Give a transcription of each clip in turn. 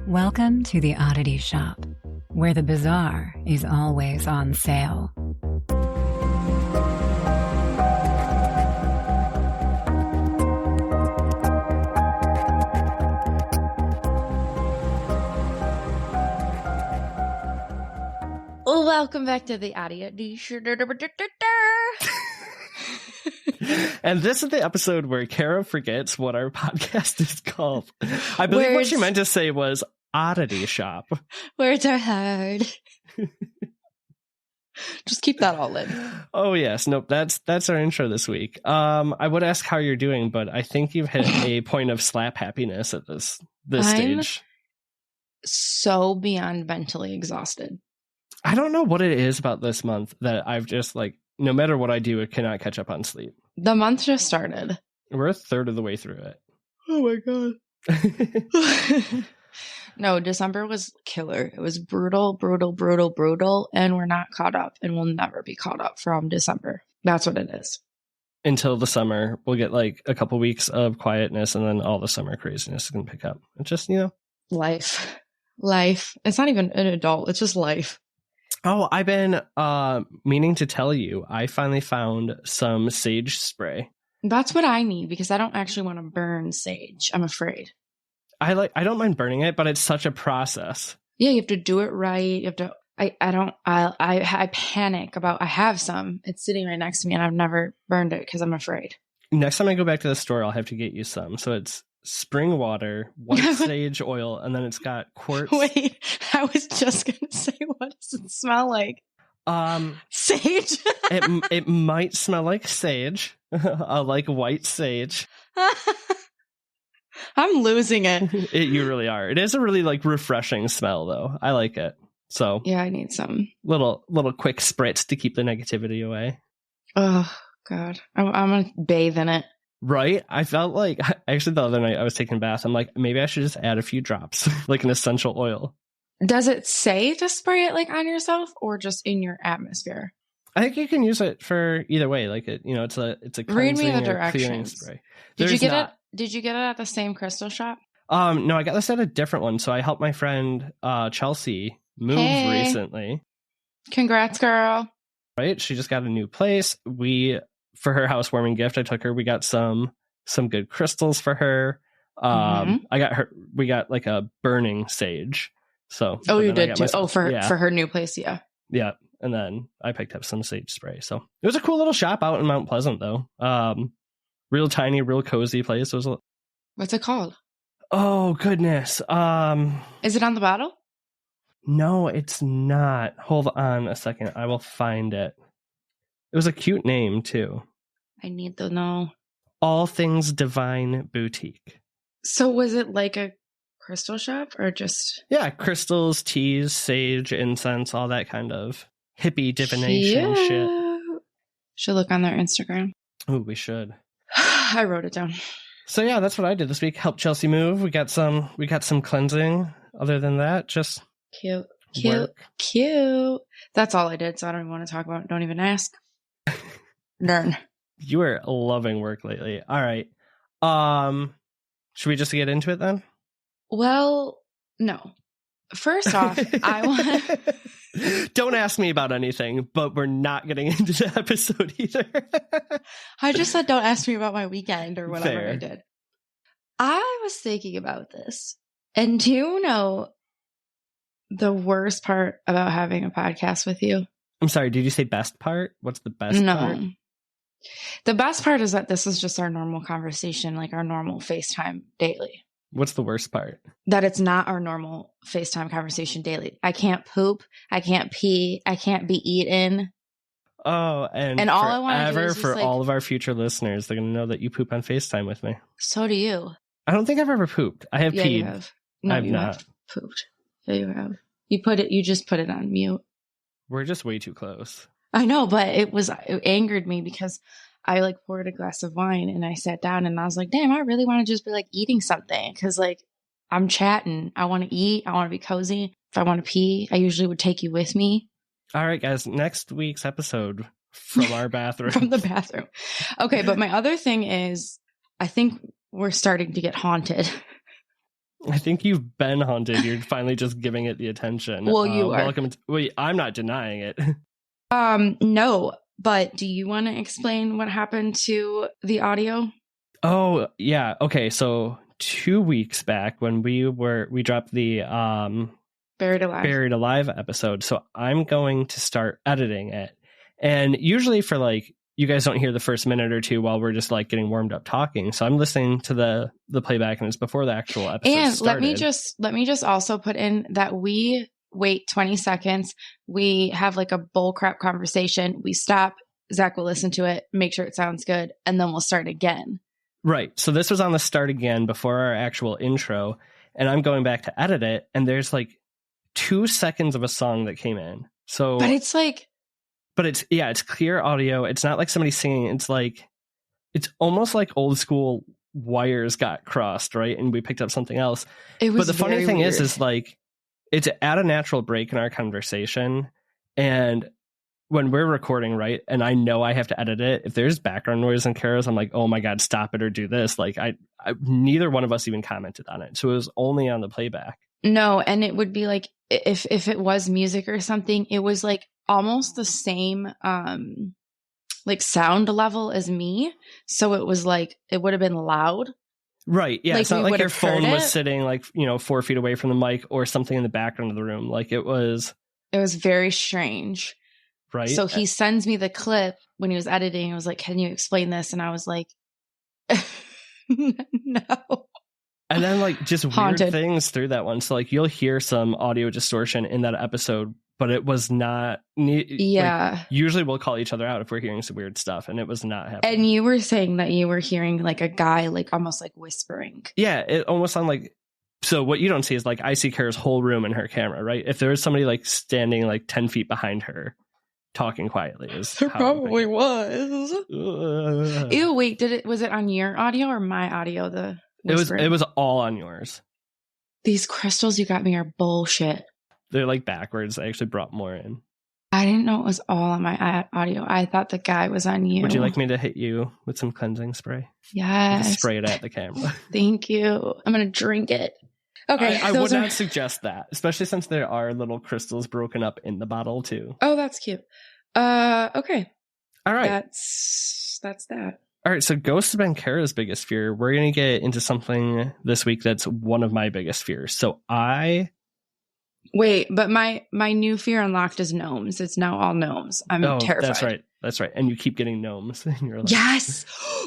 Welcome to the Oddity Shop, where the bizarre is always on sale. Welcome back to the Oddity Shop. And this is the episode where Kara forgets what our podcast is called. I believe what she meant to say was Oddity Shop. Words are hard. Just keep that all in. Oh yes, nope. That's our intro this week. I would ask how you're doing, but I think you've hit a point of slap happiness at this stage. So beyond mentally exhausted. I don't know what it is about this month that I've just no matter what I do, it cannot catch up on sleep. The month just started. We're a third of the way through it. Oh my God. No, December was killer. It was brutal, and we're not caught up and we'll never be caught up from December. That's what it is. Until the summer, we'll get a couple weeks of quietness and then all the summer craziness is going to pick up. It's just, Life. It's not even an adult. It's just life. Oh, I've been meaning to tell you, I finally found some sage spray. That's what I need because I don't actually want to burn sage. I'm afraid. I don't mind burning it, but it's such a process. Yeah, you have to do it right. You have to. I panic about. I have some. It's sitting right next to me, and I've never burned it because I'm afraid. Next time I go back to the store, I'll have to get you some. So it's spring water, white sage oil, and then it's got quartz. Wait, I was just gonna say, what does it smell like? Sage. it might smell like sage, like white sage. I'm losing it. You really are. It is a really refreshing smell, though. I like it. So yeah, I need some little quick spritz to keep the negativity away. Oh God, I'm gonna bathe in it. Right? I felt actually the other night I was taking a bath. I'm like, maybe I should just add a few drops, like an essential oil. Does it say to spray it on yourself or just in your atmosphere? I think you can use it for either way. It's a read me the cleansing or clearing directions. spray. Did you get it? Did you get it at the same crystal shop? No, I got this at a different one. So I helped my friend Chelsea move recently. Congrats, girl. Right? She just got a new place. For her housewarming gift, I took her. We got some good crystals for her. We got a burning sage. So you did too. For her new place, yeah. Yeah, and then I picked up some sage spray. So it was a cool little shop out in Mount Pleasant, though. Real tiny, real cozy place. What's it called? Oh goodness. Is it on the bottle? No, it's not. Hold on a second. I will find it. It was a cute name, too. I need to know. All Things Divine Boutique. So was it like a crystal shop or just... Yeah, crystals, teas, sage, incense, all that kind of hippie divination shit. Should look on their Instagram. Oh, we should. I wrote it down. So yeah, that's what I did this week. Helped Chelsea move. We got some cleansing. Other than that, just cute. That's all I did, so I don't even want to talk about it. Don't even ask. Darn. You are loving work lately. All right. Should we just get into it then? Well, no. First off, I want... Don't ask me about anything, but we're not getting into the episode either. I just said don't ask me about my weekend or whatever. Fair. I did. I was thinking about this. And do you know the worst part about having a podcast with you? I'm sorry, did you say best part? What's the best part? No. The best part is that this is just our normal conversation, like our normal FaceTime daily. What's the worst part? That it's not our normal FaceTime conversation daily. I can't poop. I can't pee. I can't be eaten. Oh, and all I want to do is for all of our future listeners, they're going to know that you poop on FaceTime with me. So do you. I don't think I've ever pooped. I have peed. You have. No, I've not. Have pooped. Yeah, you have. You just put it on mute. We're just way too close. I know, but it angered me because I poured a glass of wine and I sat down and I was like, damn, I really want to just be eating something because I'm chatting. I want to eat. I want to be cozy. If I want to pee, I usually would take you with me. All right, guys. Next week's episode from our bathroom. From the bathroom. Okay, but my other thing is I think we're starting to get haunted. I think you've been haunted. You're finally just giving it the attention. Well, you are. Welcome. Wait, I'm not denying it. No, but do you want to explain what happened to the audio? Oh, yeah. Okay, so 2 weeks back when we dropped the Buried Alive episode, so I'm going to start editing it. And usually for like, you guys don't hear the first minute or two while we're just like getting warmed up talking. So I'm listening to the playback, and it's before the actual episode and started. let me just also put in that we wait 20 seconds. We have like a bullcrap conversation. We stop. Zach will listen to it, make sure it sounds good, and then we'll start again. Right. So this was on the start again before our actual intro, and I'm going back to edit it, and there's like 2 seconds of a song that came in. So, but it's it's clear audio. It's not like somebody singing. It's almost like old school wires got crossed, right? And we picked up something else. But the funny thing is like, it's at a natural break in our conversation, and when we're recording, right, and I know I have to edit it, if there's background noise in Kara's, I'm like, oh my God, stop it or do this. Like, I neither one of us even commented on it. So it was only on the playback. No, and it would be like, if it was music or something, it was like almost the same like sound level as me. So it was like, it would have been loud. Right. Yeah. Like, it's not like your phone was sitting like, 4 feet away from the mic or something in the background of the room. Like it was very strange. Right. So he sends me the clip when he was editing. I was like, can you explain this? And I was like, no. And then like just weird things through that one. So like you'll hear some audio distortion in that episode, but it was not. Yeah. Like, usually we'll call each other out if we're hearing some weird stuff, and it was not happening. And you were saying that you were hearing like a guy, like almost like whispering. Yeah. It almost sounded like. So what you don't see is like I see Kara's whole room in her camera, right? If there was somebody like standing like 10 feet behind her, talking quietly there probably was. Ew, wait, was it on your audio or my audio? The whispering? It was all on yours. These crystals you got me are bullshit. They're like backwards. I actually brought more in. I didn't know it was all on my audio. I thought the guy was on you. Would you like me to hit you with some cleansing spray? Yes. Spray it at the camera. Thank you. I'm gonna drink it. Okay. I would not suggest that, especially since there are little crystals broken up in the bottle too. Oh, that's cute. Okay. All right. That's that. All right. So ghosts have been Kara's biggest fear. We're going to get into something this week that's one of my biggest fears. So Wait, but my new fear unlocked is gnomes. It's now all gnomes. I'm terrified. That's right. And you keep getting gnomes in your life. Yes.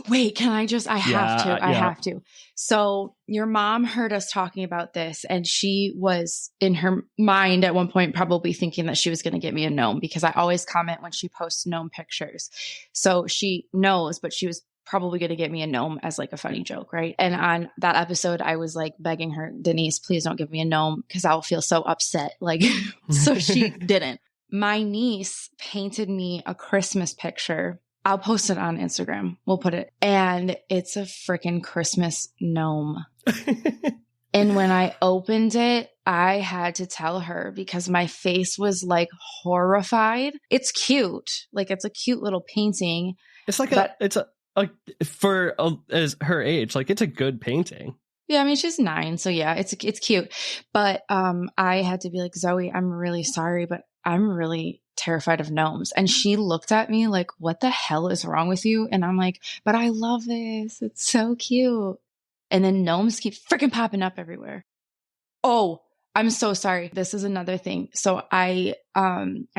Wait, can I just, I have to. So your mom heard us talking about this, and she was in her mind at one point probably thinking that she was going to get me a gnome, because I always comment when she posts gnome pictures. So she knows, but she was probably going to get me a gnome as like a funny joke, right? And on that episode, I was like begging her, Denise, please don't give me a gnome because I'll feel so upset. Like, so she didn't. My niece painted me a Christmas picture. I'll post it on Instagram. We'll put it. And it's a freaking Christmas gnome. And when I opened it, I had to tell her because my face was like horrified. It's cute. Like, it's a cute little painting. It's like as her age, like it's a good painting. Yeah, I mean, she's 9, so yeah, it's cute. But I had to be like, Zoe, I'm really sorry, but I'm really terrified of gnomes. And she looked at me like, what the hell is wrong with you? And I'm like, but I love this. It's so cute. And then gnomes keep freaking popping up everywhere. Oh, I'm so sorry. This is another thing. So I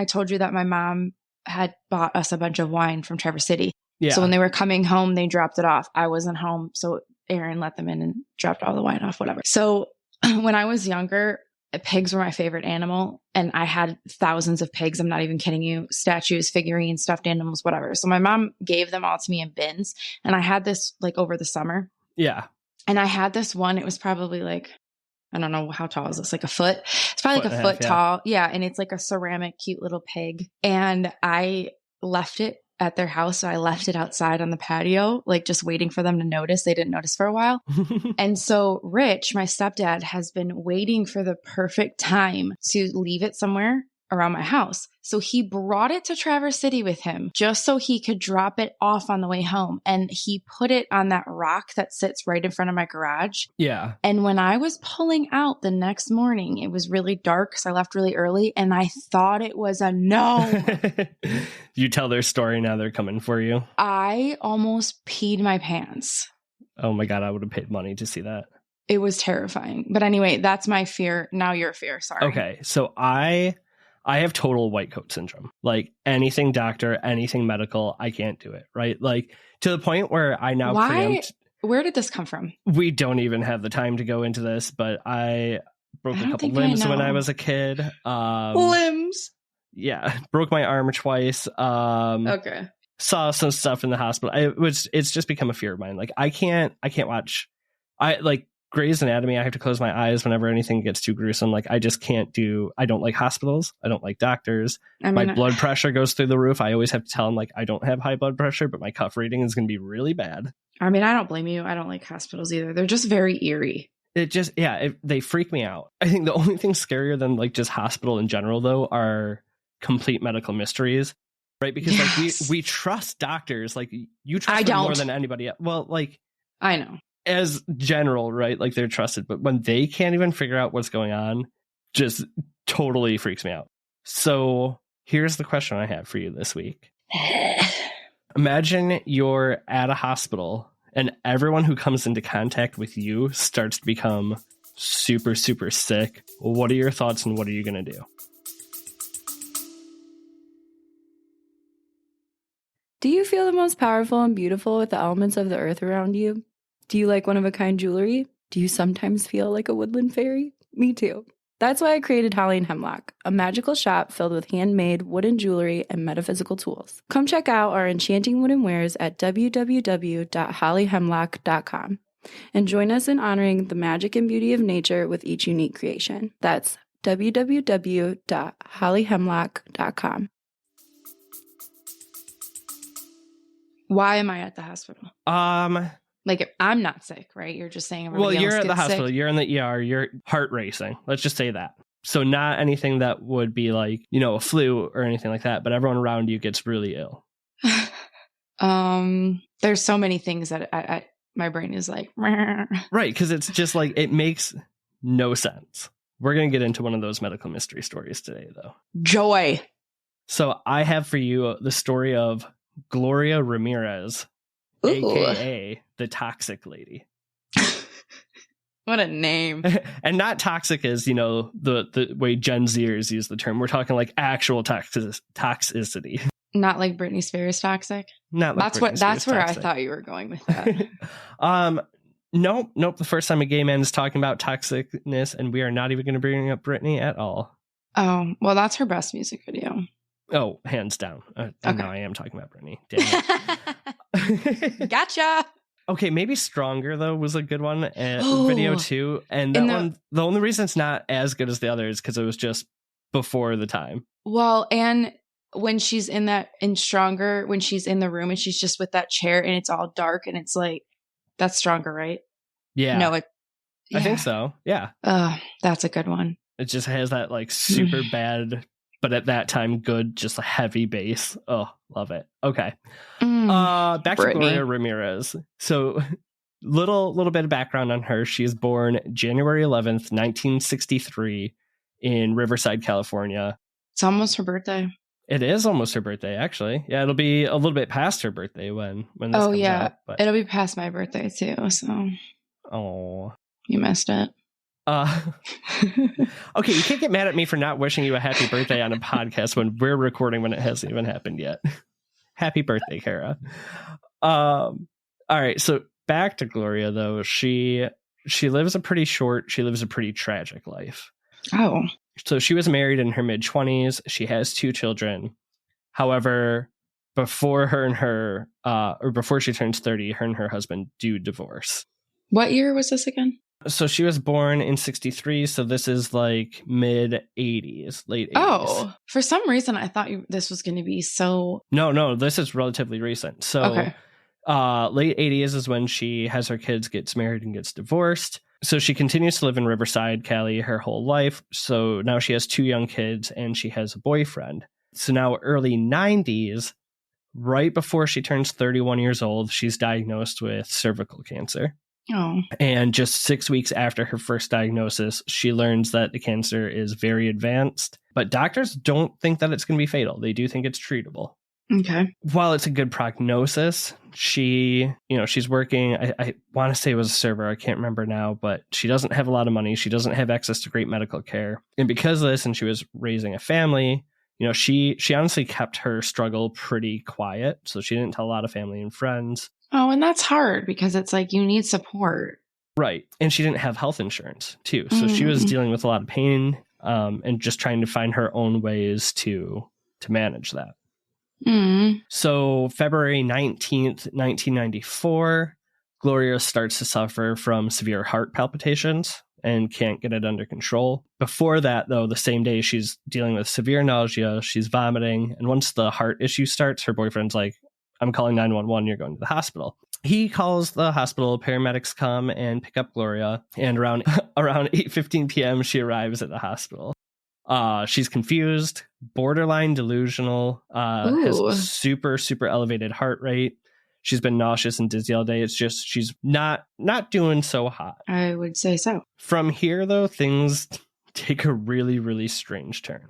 told you that my mom had bought us a bunch of wine from Traverse City. Yeah. So when they were coming home, they dropped it off. I wasn't home, so Aaron let them in and dropped all the wine off, whatever. So when I was younger, pigs were my favorite animal, and I had thousands of pigs. I'm not even kidding you. Statues, figurines, stuffed animals, whatever. So my mom gave them all to me in bins, and I had this like over the summer. Yeah. And I had this one. It was probably like, I don't know, how tall is this? Like a foot? It's probably like a foot tall. Yeah. And it's like a ceramic, cute little pig. And I left it at their house. So I left it outside on the patio, like just waiting for them to notice. They didn't notice for a while. And so Rich, my stepdad, has been waiting for the perfect time to leave it somewhere around my house. So he brought it to Traverse City with him just so he could drop it off on the way home. And he put it on that rock that sits right in front of my garage. Yeah. And when I was pulling out the next morning, it was really dark because I left really early and I thought it was a gnome. You tell their story, now they're coming for you. I almost peed my pants. Oh my God, I would have paid money to see that. It was terrifying. But anyway, that's my fear. Now your fear. Sorry. Okay. So I have total white coat syndrome. Like anything doctor, anything medical, I can't do it. Right. Like to the point where I now preempt. Where did this come from? We don't even have the time to go into this, but I broke a couple limbs when I was a kid. Limbs? Yeah. Broke my arm twice. Okay. Saw some stuff in the hospital. It's just become a fear of mine. Like I can't watch. I like Grey's Anatomy. I have to close my eyes whenever anything gets too gruesome. Like I just can't do. I don't like hospitals. I don't like doctors. My blood pressure goes through the roof. I always have to tell them like I don't have high blood pressure, but my cuff reading is going to be really bad. I mean, I don't blame you. I don't like hospitals either. They're just very eerie. They freak me out. I think the only thing scarier than like just hospital in general though are complete medical mysteries. Right, because like we trust doctors, like you trust them more than anybody else. Well, like I know as general, right? Like they're trusted, but when they can't even figure out what's going on, just totally freaks me out. So here's the question I have for you this week. Imagine you're at a hospital and everyone who comes into contact with you starts to become super, super sick. What are your thoughts and what are you going to do? Do you feel the most powerful and beautiful with the elements of the earth around you? Do you like one-of-a-kind jewelry? Do you sometimes feel like a woodland fairy? Me too. That's why I created Holly and Hemlock, a magical shop filled with handmade wooden jewelry and metaphysical tools. Come check out our enchanting wooden wares at www.hollyhemlock.com and join us in honoring the magic and beauty of nature with each unique creation. That's www.hollyhemlock.com. Why am I at the hospital? Like if I'm not sick, right? You're just saying everybody else you're at the gets hospital, sick. you're in the ER, you're heart racing. Let's just say that. So not anything that would be like, a flu or anything like that, but everyone around you gets really ill. There's so many things that my brain is like, right? Because it's just like it makes no sense. We're gonna get into one of those medical mystery stories today, though. Joy. So I have for you the story of Gloria Ramirez, aka the Toxic Lady. What a name. And not toxic as, the way Gen Zers use the term. We're talking like actual toxicity. Not like Britney Spears toxic? Not like that's where I thought you were going with that. Nope. The first time a gay man is talking about toxicness, and we are not even going to bring up Britney at all. Oh, well, that's her best music video. Oh, hands down. Okay. No, I am talking about Britney. Damn it. Gotcha. Okay, maybe Stronger, though, was a good one. Video, too. And that one, the only reason it's not as good as the others because it was just before the time. Well, and when she's in Stronger, when she's in the room and she's just with that chair and it's all dark and it's like, that's Stronger, right? Yeah. No, I think so. Yeah. That's a good one. It just has that like super bad, but at that time, good, just a heavy bass. Oh, love it. Okay. Back Britney. to Gloria Ramirez. So little bit of background on her. She is born January 11th, 1963 in Riverside, California. It's almost her birthday. It is almost her birthday, actually. Yeah, it'll be a little bit past her birthday when this comes out. But... It'll be past my birthday too, so. Oh. You missed it. Okay, you can't get mad at me for not wishing you a happy birthday on a podcast when we're recording when it hasn't even happened yet. Happy birthday, Kara. All right, so back to Gloria though. She lives a pretty tragic life. Oh. So she was married in her mid-20s. She has 2 children. However, before she turns 30, her and her husband do divorce. What year was this again? So she was born in 63, so this is like mid-80s, late 80s. Oh, for some reason I thought this was going to be so... No, this is relatively recent. So late 80s is when she has her kids, gets married, and gets divorced. So she continues to live in Riverside, Cali, her whole life. So now she has 2 young kids and she has a boyfriend. So now early 90s, right before she turns 31 years old, she's diagnosed with cervical cancer. Oh. And just 6 weeks after her first diagnosis, she learns that the cancer is very advanced. But doctors don't think that it's going to be fatal. They do think it's treatable. Okay. While it's a good prognosis, she's working, I want to say it was a server, I can't remember now, but she doesn't have a lot of money. She doesn't have access to great medical care. And because of this, and she was raising a family, she honestly kept her struggle pretty quiet. So she didn't tell a lot of family and friends. Oh, and that's hard because it's like you need support. Right. And she didn't have health insurance too. So she was dealing with a lot of pain and just trying to find her own ways to manage that. So February 19th, 1994, Gloria starts to suffer from severe heart palpitations and can't get it under control. Before that, though, the same day, she's dealing with severe nausea, she's vomiting, and once the heart issue starts, her boyfriend's like, I'm calling 911, you're going to the hospital. He calls the hospital, paramedics come and pick up Gloria, and around 8:15 p.m., she arrives at the hospital. She's confused, borderline delusional, has super, super elevated heart rate. She's been nauseous and dizzy all day. It's just she's not doing so hot. I would say so. From here, though, things take a really, really strange turn.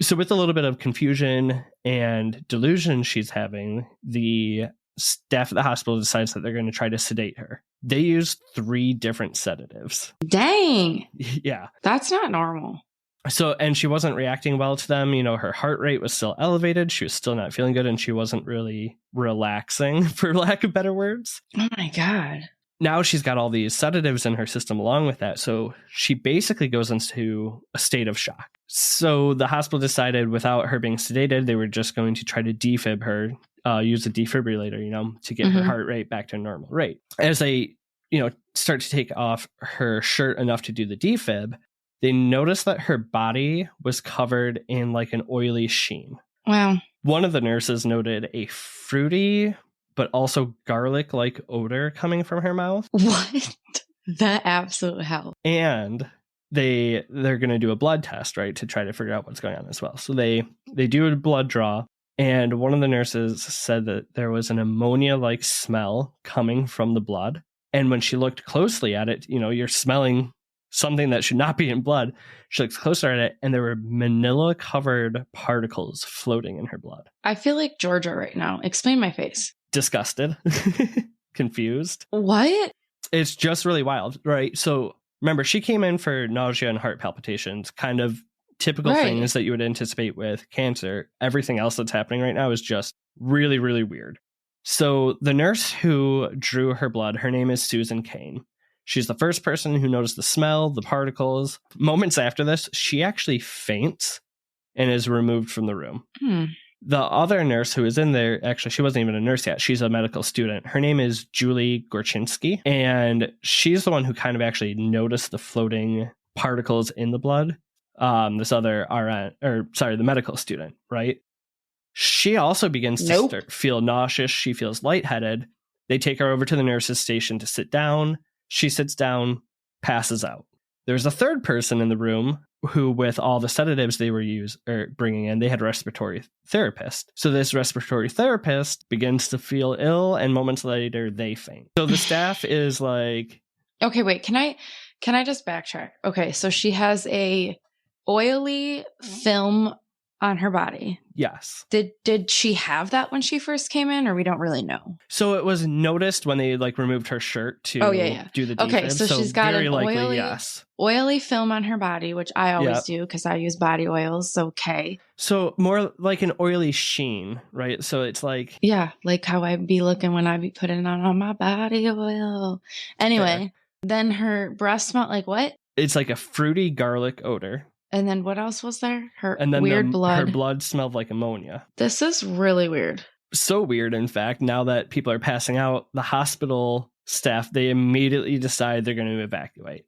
So with a little bit of confusion and delusion she's having, the staff at the hospital decides that they're going to try to sedate her. They use 3 different sedatives. Dang. Yeah. That's not normal. So, and she wasn't reacting well to them. Her heart rate was still elevated. She was still not feeling good, and she wasn't really relaxing, for lack of better words. Oh my God. Now she's got all these sedatives in her system along with that. So she basically goes into a state of shock. So the hospital decided without her being sedated, they were just going to try to defib her, use a defibrillator, to get her heart rate back to a normal rate. As they, start to take off her shirt enough to do the defib, they noticed that her body was covered in like an oily sheen. Wow. One of the nurses noted a fruity but also garlic-like odor coming from her mouth. What the absolute hell? And they're going to do a blood test, right, to try to figure out what's going on as well. So they do a blood draw, and one of the nurses said that there was an ammonia-like smell coming from the blood. And when she looked closely at it, you're smelling something that should not be in blood. She looked closer at it, and there were manila-covered particles floating in her blood. I feel like Georgia right now. Explain my face. Disgusted, confused. What? It's just really wild, right? So remember, she came in for nausea and heart palpitations, kind of typical things that you would anticipate with cancer. Everything else that's happening right now is just really, really weird. So the nurse who drew her blood, her name is Susan Kane. She's the first person who noticed the smell, the particles. Moments after this, she actually faints and is removed from the room. The other nurse who is in there, actually, she wasn't even a nurse yet. She's a medical student. Her name is Julie Gorchinsky, and she's the one who kind of actually noticed the floating particles in the blood. This other the medical student, right? She also begins to feel nauseous. She feels lightheaded. They take her over to the nurse's station to sit down. She sits down, passes out. There's a third person in the room who, with all the sedatives they were bringing in, they had a respiratory therapist. So this respiratory therapist begins to feel ill, and moments later they faint. So the staff is like, okay, wait, can I just backtrack? Okay, so she has a oily film on her body. Yes. Did she have that when she first came in, or we don't really know? So it was noticed when they removed her shirt to do the defib. Okay, so she's got very an likely, oily film on her body, which I always do because I use body oils. So okay. So more like an oily sheen, right? So it's like, yeah, like how I be looking when I be putting on my body oil. Anyway, then her breath smelled like what? It's like a fruity garlic odor. And then what else was there? And then weird blood. Her blood smelled like ammonia. This is really weird. So weird, in fact, now that people are passing out, the hospital staff, they immediately decide they're going to evacuate.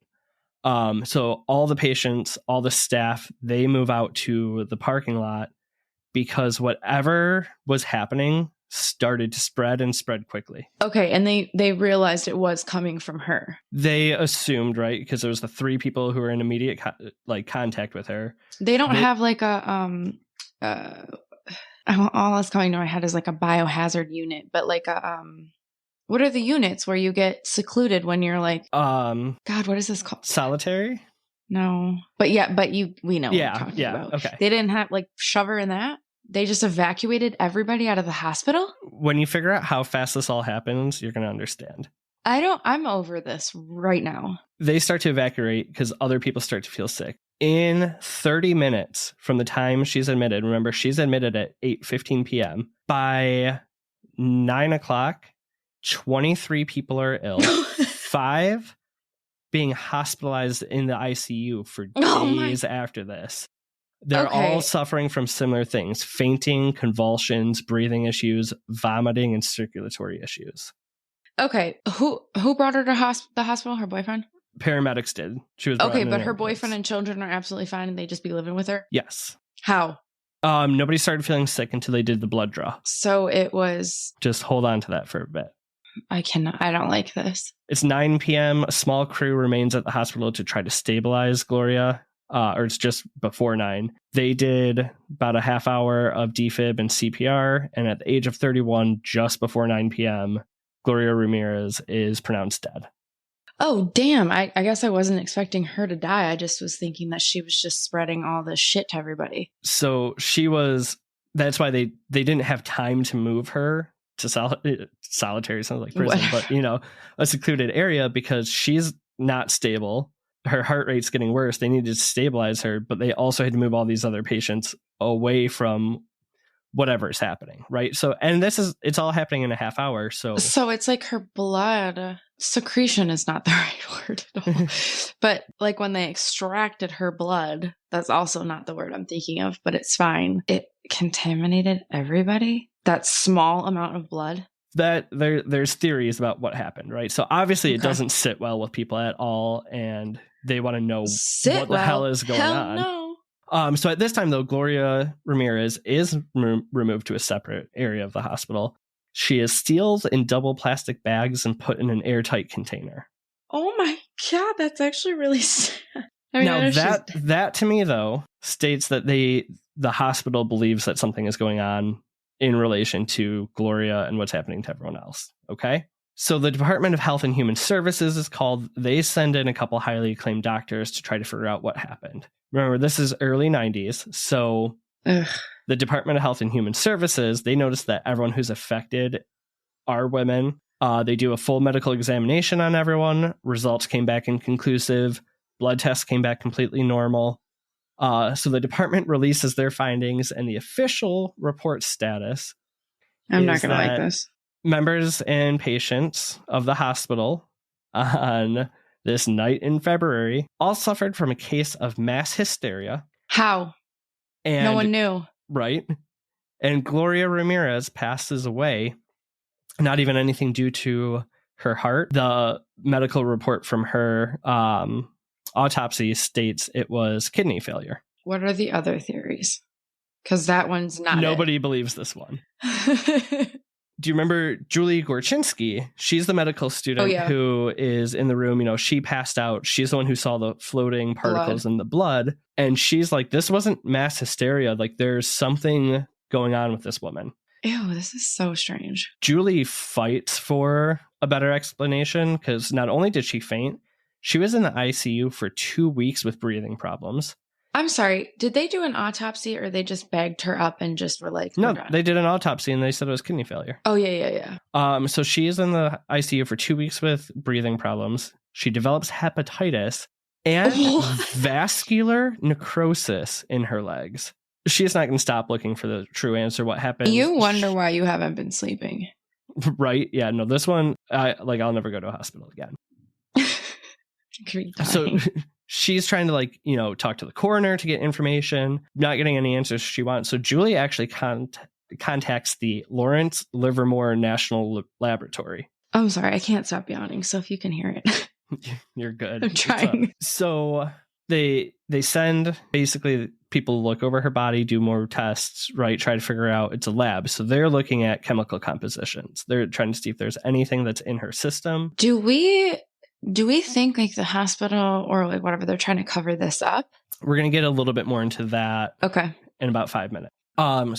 So all the patients, all the staff, they move out to the parking lot because whatever was happening started to spread and spread quickly. Okay, and they realized it was coming from her. They assumed, right, because there was the 3 people who were in immediate contact with her. They don't have like a all that's coming to my head is like a biohazard unit, but like a what are the units where you get secluded when you're like God, what is this called? Solitary? No. But we know what I'm talking about. Okay. They didn't have like shove her in that. They just evacuated everybody out of the hospital? When you figure out how fast this all happens, you're going to understand. I'm over this right now. They start to evacuate because other people start to feel sick. In 30 minutes from the time she's admitted, remember, she's admitted at 8:15 p.m. By 9 o'clock, 23 people are ill. 5 being hospitalized in the ICU for days after this. They're all suffering from similar things: fainting, convulsions, breathing issues, vomiting, and circulatory issues. Okay. Who brought her to the hospital? Her boyfriend? Paramedics did. She was okay, but her boyfriend and children are absolutely fine and they just be living with her? Yes. How? Nobody started feeling sick until they did the blood draw. So it was... Just hold on to that for a bit. I don't like this. It's 9 p.m. A small crew remains at the hospital to try to stabilize Gloria. Or it's just before 9. They did about a half hour of defib and CPR. And at the age of 31, just before 9 p.m., Gloria Ramirez is pronounced dead. Oh, damn. I guess I wasn't expecting her to die. I just was thinking that she was just spreading all this shit to everybody. So that's why they didn't have time to move her to solitary, sounds like prison, but a secluded area because she's not stable. Her heart rate's getting worse. They needed to stabilize her, but they also had to move all these other patients away from whatever's happening, right? So, and it's all happening in a half hour. So it's like her blood secretion is not the right word at all. But like when they extracted her blood, that's also not the word I'm thinking of, but it's fine. It contaminated everybody. That small amount of blood. That there's theories about what happened, right? So obviously it doesn't sit well with people at all, and they want to know what the hell is going on. No. So at this time, though, Gloria Ramirez is removed to a separate area of the hospital. She is sealed in double plastic bags and put in an airtight container. Oh my God, that's actually really sad. Now that to me, though, states that the hospital believes that something is going on in relation to Gloria and what's happening to everyone else. Okay. So the Department of Health and Human Services is called. They send in a couple highly acclaimed doctors to try to figure out what happened. Remember, this is early 90s. So the Department of Health and Human Services, they notice that everyone who's affected are women. They do a full medical examination on everyone. Results came back inconclusive. Blood tests came back completely normal. So the department releases their findings, and the official report status I'm not going to like this. Members and patients of the hospital on this night in February all suffered from a case of mass hysteria. How? And, no one knew. Right. And Gloria Ramirez passes away. Not even anything due to her heart. The medical report from her autopsy states it was kidney failure. What are the other theories? Because that one's not. Nobody believes this one. Do you remember Julie Gorczynski? She's the medical student who is in the room. She passed out. She's the one who saw the floating particles in the blood. And she's like, this wasn't mass hysteria. Like, there's something going on with this woman. Ew, this is so strange. Julie fights for a better explanation because not only did she faint, she was in the ICU for 2 weeks with breathing problems. I'm sorry. Did they do an autopsy or they just bagged her up and just were like, no, they did an autopsy and they said it was kidney failure. Oh, yeah. So she is in the ICU for 2 weeks with breathing problems. She develops hepatitis and vascular necrosis in her legs. She is not going to stop looking for the true answer. What happened? You wonder why you haven't been sleeping. Right. Yeah. No, this one, I'll never go to a hospital again. So she's trying to talk to the coroner to get information, not getting any answers she wants. So Julie actually contacts the Lawrence Livermore National Laboratory. I'm sorry, I can't stop yawning. So if you can hear it, you're good. I'm trying. So they send basically people look over her body, do more tests, right? Try to figure out, it's a lab. So they're looking at chemical compositions. They're trying to see if there's anything that's in her system. Do we think like the hospital or like whatever, they're trying to cover this up? We're going to get a little bit more into that in about 5 minutes.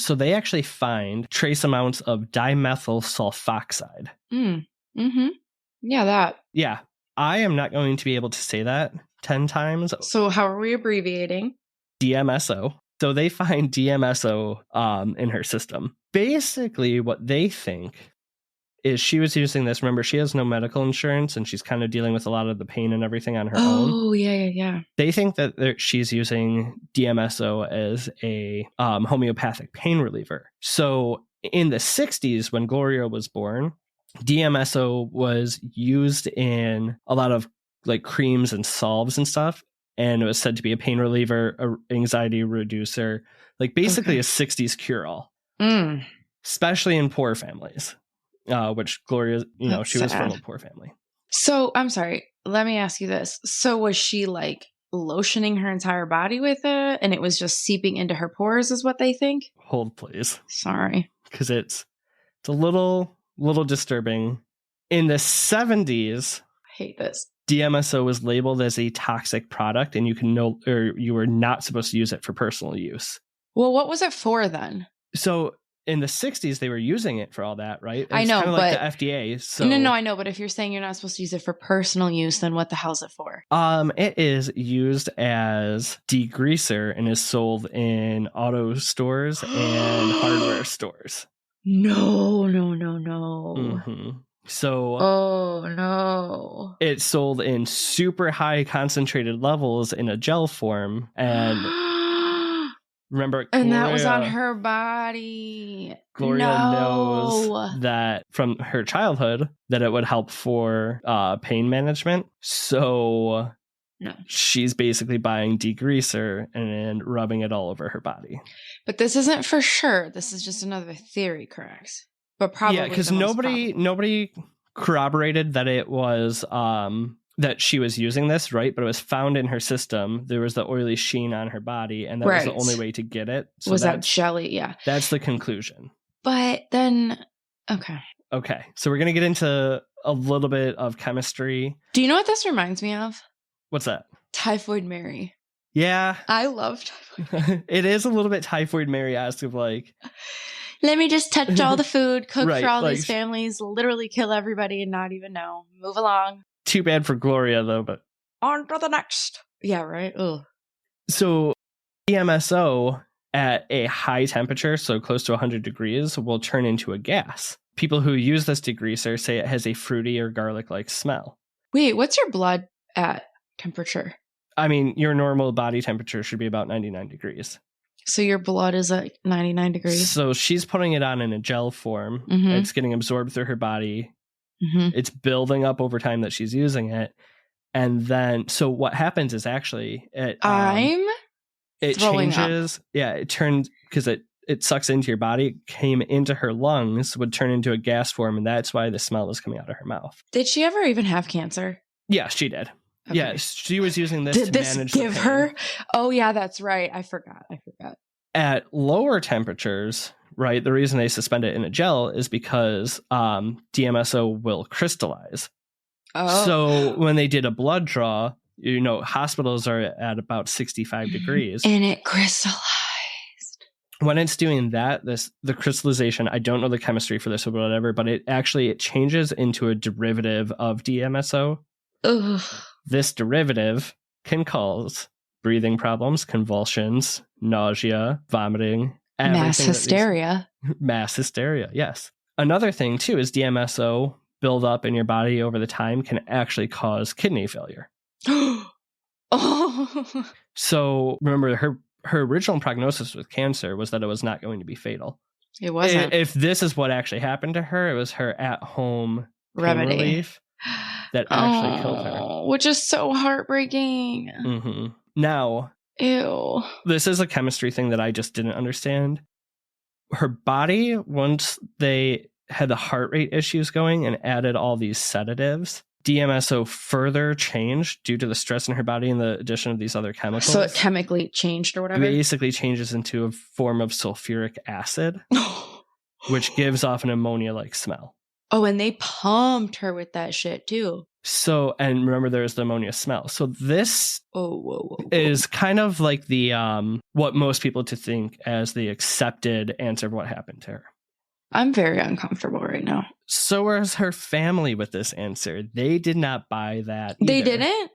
So they actually find trace amounts of dimethyl sulfoxide. Mm-hmm. Yeah, that. Yeah. I am not going to be able to say that 10 times. So how are we abbreviating? DMSO. So they find DMSO in her system. Basically, what they think is she was using this. Remember, she has no medical insurance and she's kind of dealing with a lot of the pain and everything on her own. Oh, yeah. They think that she's using DMSO as a homeopathic pain reliever. So in the 60s, when Gloria was born, DMSO was used in a lot of like creams and salves and stuff. And it was said to be a pain reliever, a anxiety reducer, like basically a 60s cure-all, especially in poor families, which Gloria, she was from a poor family. So I'm sorry. Let me ask you this. So was she like lotioning her entire body with it and it was just seeping into her pores is what they think? Hold, please. Sorry. Because it's a little disturbing. In the 70s, I hate this. DMSO was labeled as a toxic product and you were not supposed to use it for personal use. Well, what was it for then? So in the 60s, they were using it for all that, right? I know, kind of but like the FDA. So no, I know. But if you're saying you're not supposed to use it for personal use, then what the hell's it for? It is used as degreaser and is sold in auto stores and hardware stores. No. Mm-hmm. So, oh no, it's sold in super high concentrated levels in a gel form, and remember, and that was on her body. Gloria knows that from her childhood that it would help for pain management. So, she's basically buying degreaser and rubbing it all over her body. But this isn't for sure. This is just another theory, correct? But probably because nobody corroborated that it was that she was using this, right? But it was found in her system. There was the oily sheen on her body, and that was the only way to get it. So was that jelly? Yeah, that's the conclusion. But then, okay. So we're gonna get into a little bit of chemistry. Do you know what this reminds me of? What's that? Typhoid Mary. Yeah, I love Typhoid. It is a little bit Typhoid Mary-esque of like, let me just touch all the food, cook for all these families, literally kill everybody and not even know. Move along. Too bad for Gloria, though, but... On to the next. Yeah, right? Ugh. So, DMSO at a high temperature, so close to 100 degrees, will turn into a gas. People who use this degreaser say it has a fruity or garlic-like smell. Wait, what's your blood at temperature? I mean, your normal body temperature should be about 99 degrees. So your blood is at 99 degrees? So she's putting it on in a gel form. Mm-hmm. It's getting absorbed through her body. Mm-hmm. It's building up over time that she's using it. And then, so what happens is actually... it changes. Up. Yeah, it turns... Because it sucks into your body. It came into her lungs, would turn into a gas form, and that's why the smell was coming out of her mouth. Did she ever even have cancer? Yeah, she did. Okay. Yeah, she was using this to manage the pain. Her? Oh, yeah, that's right. I forgot. At lower temperatures, right, the reason they suspend it in a gel is because DMSO will crystallize. Oh. So when they did a blood draw, hospitals are at about 65 degrees. And it crystallized. When it's doing that, the crystallization, I don't know the chemistry for this or whatever, but it changes into a derivative of DMSO. Ugh. This derivative can cause breathing problems, convulsions, nausea, vomiting, mass hysteria. Mass hysteria, yes. Another thing, too, is DMSO buildup in your body over the time can actually cause kidney failure. Oh. So remember, her original prognosis with cancer was that it was not going to be fatal. It wasn't. If this is what actually happened to her, it was her at-home remedy relief that actually killed her. Which is so heartbreaking. Mm-hmm. Now, ew. This is a chemistry thing that I just didn't understand. Her body, once they had the heart rate issues going and added all these sedatives, DMSO further changed due to the stress in her body and the addition of these other chemicals. So it chemically changed or whatever? It basically changes into a form of sulfuric acid, which gives off an ammonia-like smell. Oh, and they pumped her with that shit too. So, and remember, there's the ammonia smell. So this is kind of like the what most people to think as the accepted answer of what happened to her. I'm very uncomfortable right now. So was her family with this answer. They did not buy that either. They didn't?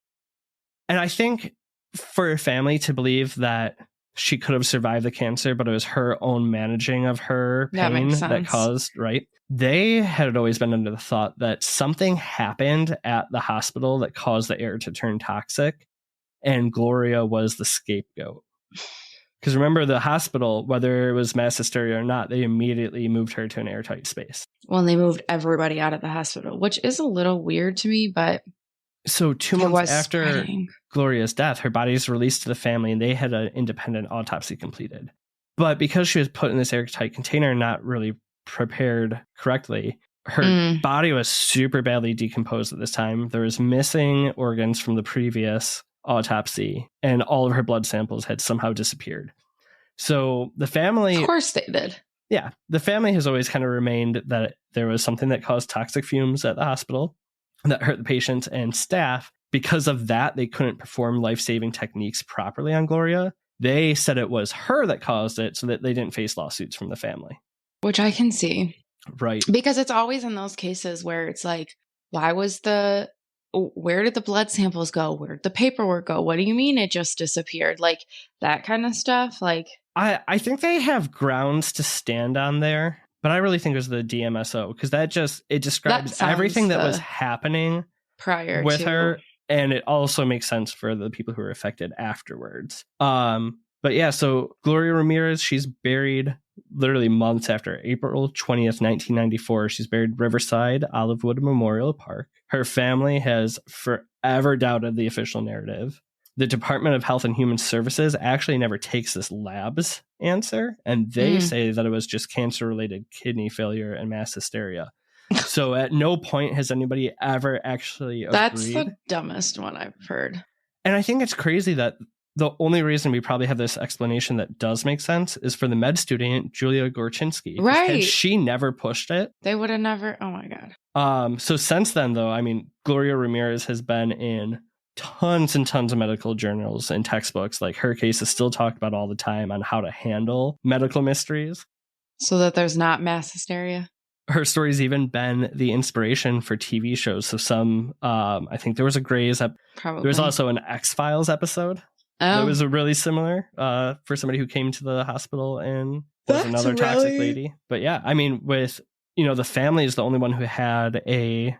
And I think for her family to believe that she could have survived the cancer, but it was her own managing of her pain that caused, right? They had always been under the thought that something happened at the hospital that caused the air to turn toxic, and Gloria was the scapegoat. Because remember, the hospital, whether it was mass hysteria or not, they immediately moved her to an airtight space. Well, they moved everybody out of the hospital, which is a little weird to me, but... So 2 months after Gloria's death, her body was released to the family, and they had an independent autopsy completed. But because she was put in this airtight container and not really prepared correctly, her body was super badly decomposed at this time. There was missing organs from the previous autopsy, and all of her blood samples had somehow disappeared. So the family... Of course they did. Yeah. The family has always kind of remained that there was something that caused toxic fumes at the hospital that hurt the patients and staff. Because of that, they couldn't perform life-saving techniques properly on Gloria. They said it was her that caused it so that they didn't face lawsuits from the family. Which I can see. Right. Because it's always in those cases where it's like, where did the blood samples go? Where did the paperwork go? What do you mean it just disappeared? Like that kind of stuff. Like I think they have grounds to stand on there, but I really think it was the DMSO because it describes everything that was happening prior with to her, and it also makes sense for the people who were affected afterwards. But yeah, so Gloria Ramirez, she's buried literally months after April 20th, 1994. She's buried Riverside Olivewood Memorial Park. Her family has forever doubted the official narrative. The Department of Health and Human Services actually never takes this lab's answer, and they say that it was just cancer-related kidney failure and mass hysteria. So at no point has anybody ever actually agreed. That's the dumbest one I've heard. And I think it's crazy that the only reason we probably have this explanation that does make sense is for the med student, Julia Gorczynski. Right. Had she never pushed it, they would have never. Oh my God. So since then, though, I mean, Gloria Ramirez has been in tons and tons of medical journals and textbooks. Like her case is still talked about all the time on how to handle medical mysteries. So that there's not mass hysteria. Her story's even been the inspiration for TV shows. So some, I think there was a Grey's. Probably. There was also an X-Files episode. It was a really similar for somebody who came to the hospital and was another toxic lady. But yeah, I mean, with, the family is the only one who had a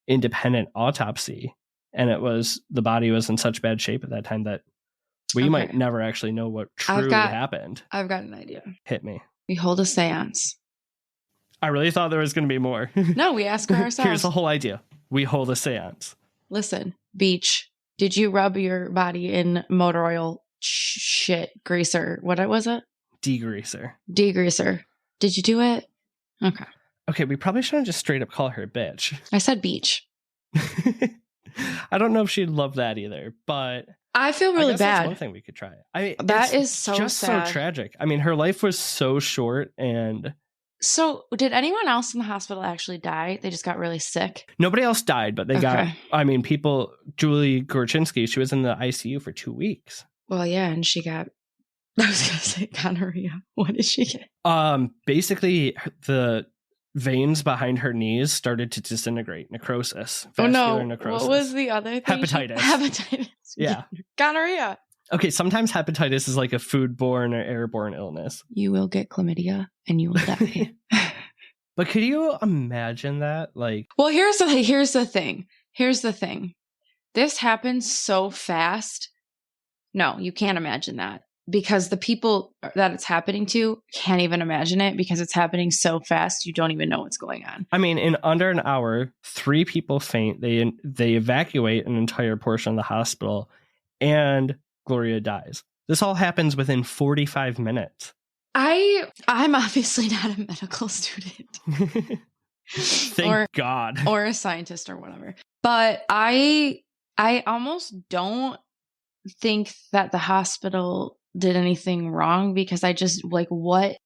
independent autopsy, and the body was in such bad shape at that time that we might never actually know what truly happened. I've got an idea. Hit me. We hold a seance. I really thought there was going to be more. No, we ask her ourselves. Here's the whole idea. We hold a seance. Listen, Beach. Did you rub your body in motor oil greaser? What was it? Degreaser. Did you do it? Okay. Okay, we probably shouldn't just straight up call her a bitch. I said beach. I don't know if she'd love that either, but I feel really bad. That's one thing we could try. I mean, that is so just sad. So tragic. I mean, her life was so short and... So, did anyone else in the hospital actually die? They just got really sick? Nobody else died, but they got, I mean, people, Julie Gorczynski, she was in the ICU for 2 weeks. Well, yeah, and she got, I was going to say gonorrhea. What did she get? Basically, the veins behind her knees started to disintegrate, necrosis. Necrosis. What was the other thing? Hepatitis. Yeah. Gonorrhea. Okay, sometimes hepatitis is like a foodborne or airborne illness. You will get chlamydia and you will die. But could you imagine that? Well, here's the thing. This happens so fast. No, you can't imagine that because the people that it's happening to can't even imagine it because it's happening so fast. You don't even know what's going on. I mean, in under an hour, 3 people faint. They evacuate an entire portion of the hospital and Gloria dies. This all happens within 45 minutes. I'm obviously not a medical student. Thank God. Or a scientist or whatever. But I almost don't think that the hospital did anything wrong, because I just like, what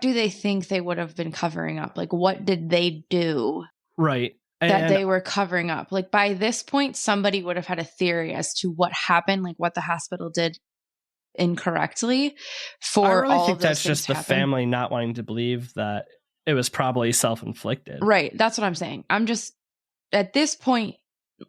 do they think they would have been covering up? Like, what did they do Right. that they were covering up? Like, by this point, somebody would have had a theory as to what happened, like what the hospital did incorrectly for I really all think of those that's things just to the happen. family not wanting to believe that it was probably self-inflicted. Right. That's what I'm saying. I'm just, at this point,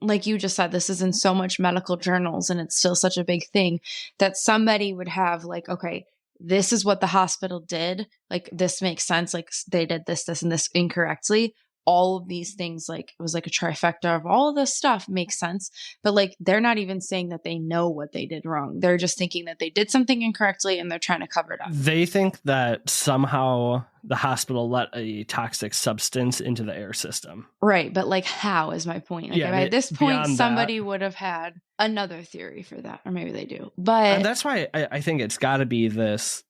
like you just said, this is in so much medical journals and it's still such a big thing that somebody would have like, okay, this is what the hospital did. Like, this makes sense. Like, they did this, and this incorrectly. All of these things, like, it was like a trifecta of all of this stuff makes sense. But like, they're not even saying that they know what they did wrong. They're just thinking that they did something incorrectly and they're trying to cover it up. They think that somehow the hospital let a toxic substance into the air system. Right. But like, how is my point? Like, at this point, beyond somebody that, would have had another theory for that, or maybe they do. But and that's why I think it's got to be this.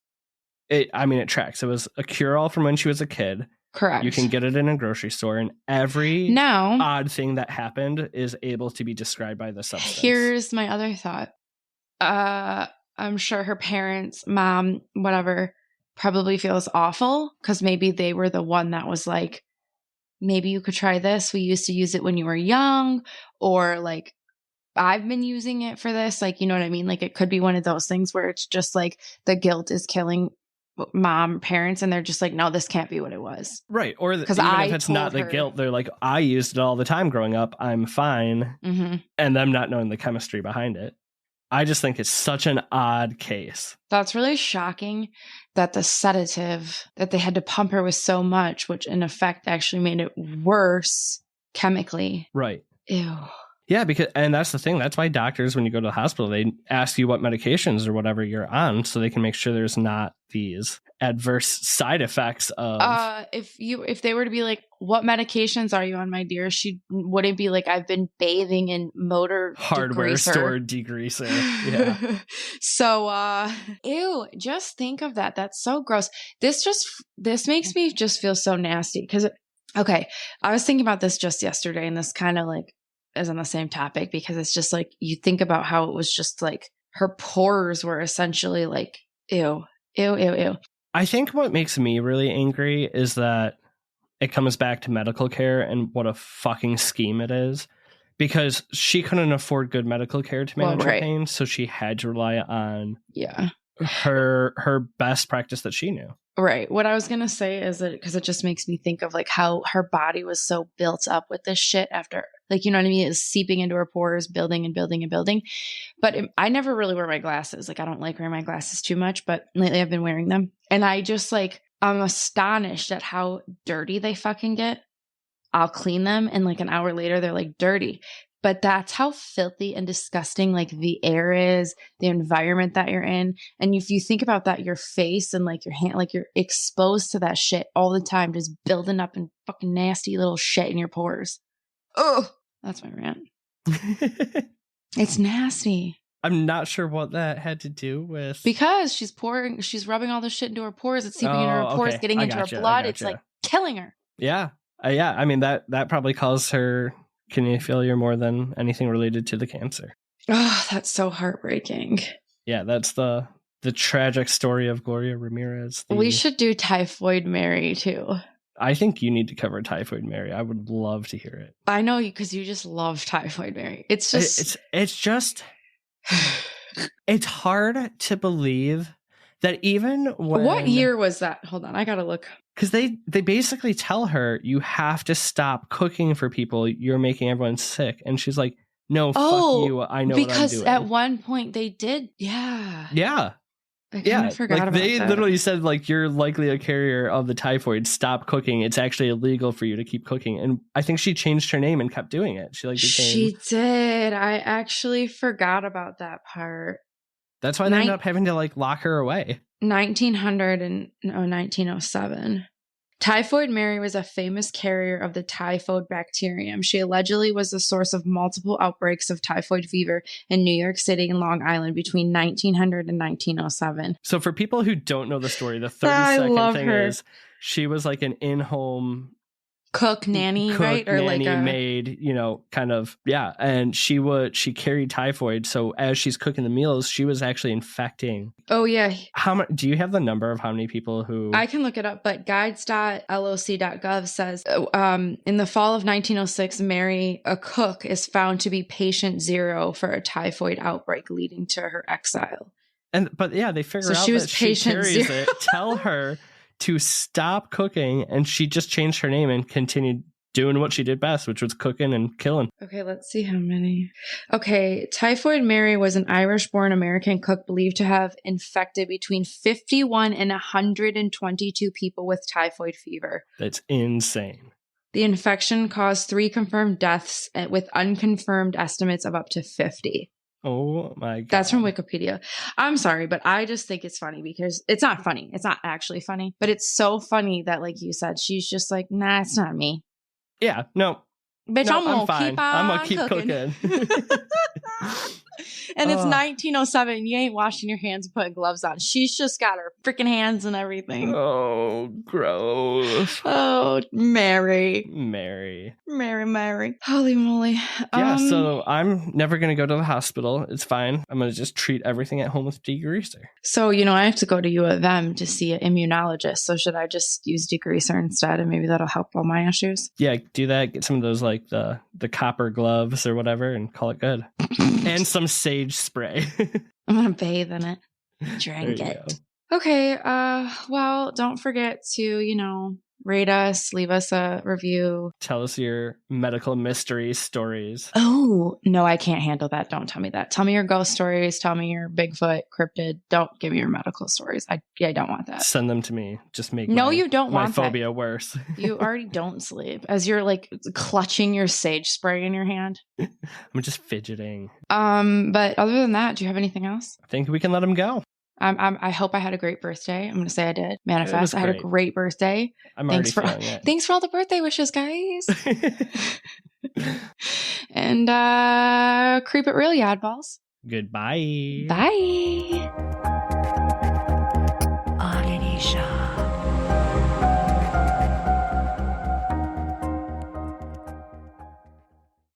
It tracks. It was a cure-all from when she was a kid. correct. You can get it in a grocery store, and every now odd thing that happened is able to be described by the substance. here's my other thought. I'm sure her parents, mom, whatever, probably feels awful because maybe they were the one that was like, maybe you could try this. We used to use it when you were young, or like, I've been using it for this. Like, you know what I mean? Like, it could be one of those things where it's just like the guilt is killing mom, parents, and they're just like, no, this can't be what it was. Right. Or even if it's not the guilt, they're like, I used it all the time growing up. I'm fine. Mm-hmm. And them not knowing the chemistry behind it. I just think it's such an odd case. That's really shocking that the sedative that they had to pump her with so much, which in effect actually made it worse chemically. Right. Ew. Yeah, and that's the thing. That's why doctors, when you go to the hospital, they ask you what medications or whatever you're on so they can make sure there's not these adverse side effects of... If they were to be like, what medications are you on, my dear? She wouldn't be like, I've been bathing in motor hardware degreaser. store degreaser. Yeah. So, ew, just think of that. That's so gross. This makes me just feel so nasty because, okay, I was thinking about this just yesterday, and this kind of like is on the same topic because it's just like, you think about how it was just like her pores were essentially like, ew. I think what makes me really angry is that it comes back to medical care and what a fucking scheme it is, because she couldn't afford good medical care to manage her pain, so she had to rely on her best practice that she knew. Right. What I was going to say is that, because it just makes me think of like how her body was so built up with this shit after, like, you know what I mean? It's seeping into her pores, building and building and building. But I never really wear my glasses. Like, I don't like wearing my glasses too much, but lately I've been wearing them. And I just like, I'm astonished at how dirty they fucking get. I'll clean them, and like an hour later, they're like dirty. But that's how filthy and disgusting like the air is, the environment that you're in. And if you think about that, your face and like your hand, like you're exposed to that shit all the time, just building up in fucking nasty little shit in your pores. Oh, that's my rant. It's nasty. I'm not sure what that had to do with... Because she's rubbing all this shit into her pores. It's seeping into her pores, getting into her blood. It's like killing her. Yeah. Yeah. I mean, that probably caused her kidney failure more than anything related to the cancer. Oh, that's so heartbreaking. Yeah, that's the tragic story of Gloria Ramirez. We should do Typhoid Mary too. I think you need to cover Typhoid Mary. I would love to hear it. I know you, because you just love Typhoid Mary. It's just it's just it's hard to believe that even when... What year was that? Hold on, I gotta look. Because they basically tell her, you have to stop cooking for people. You're making everyone sick. And she's like, no, fuck you. I know what I'm doing. Because at one point they did. Yeah. Yeah. I kind of forgot about that. They literally said, like, you're likely a carrier of the typhoid. Stop cooking. It's actually illegal for you to keep cooking. And I think she changed her name and kept doing it. She did. I actually forgot about that part. That's why they ended up having to like lock her away. 1907. Typhoid Mary was a famous carrier of the typhoid bacterium. She allegedly was the source of multiple outbreaks of typhoid fever in New York City and Long Island between 1900 and 1907. So for people who don't know the story, the 30-second thing is she was like an in-home cook nanny, right? Or nanny, like a maid, kind of, yeah. And she carried typhoid. So as she's cooking the meals, she was actually infecting. Oh yeah. Do you have the number of how many people who? I can look it up, but guides.loc.gov says in the fall of 1906, Mary, a cook, is found to be patient 0 for a typhoid outbreak leading to her exile. But yeah, they figure out she was that she patient carries 0. it. Tell her to stop cooking, and she just changed her name and continued doing what she did best, which was cooking and killing. Okay, let's see how many. Okay, Typhoid Mary was an Irish-born American cook believed to have infected between 51 and 122 people with typhoid fever. That's insane. The infection caused 3 confirmed deaths, with unconfirmed estimates of up to 50. Oh my God. That's from Wikipedia. I'm sorry, but I just think it's funny because it's not funny. It's not actually funny, but it's so funny that, like you said, she's just like, nah, it's not me. Yeah, no. Bitch, No, I'm gonna keep on I'm gonna keep cooking. And it's 1907. You ain't washing your hands and putting gloves on. She's just got her freaking hands and everything. Oh, gross. Oh, Mary. Holy moly. Yeah, so I'm never going to go to the hospital. It's fine. I'm going to just treat everything at home with degreaser. So, I have to go to U of M to see an immunologist. So should I just use degreaser instead? And maybe that'll help all my issues? Yeah, do that. Get some of those, like the copper gloves or whatever, and call it good. And some sage spray. I'm going to bathe in it. Drink it. Go. Okay. Well, don't forget to, rate us, leave us a review. Tell us your medical mystery stories. Oh, no, I can't handle that. Don't tell me that. Tell me your ghost stories. Tell me your Bigfoot, cryptid. Don't give me your medical stories. I don't want that. Send them to me. Just make you don't want my phobia worse. You already don't sleep as you're like clutching your sage spray in your hand. I'm just fidgeting. But other than that, do you have anything else? I think we can let them go. I hope I had a great birthday. I'm going to say I did. Manifest. I had a great birthday. Thanks for it. Thanks for all the birthday wishes, guys. And creep it real, you oddballs. Goodbye. Bye.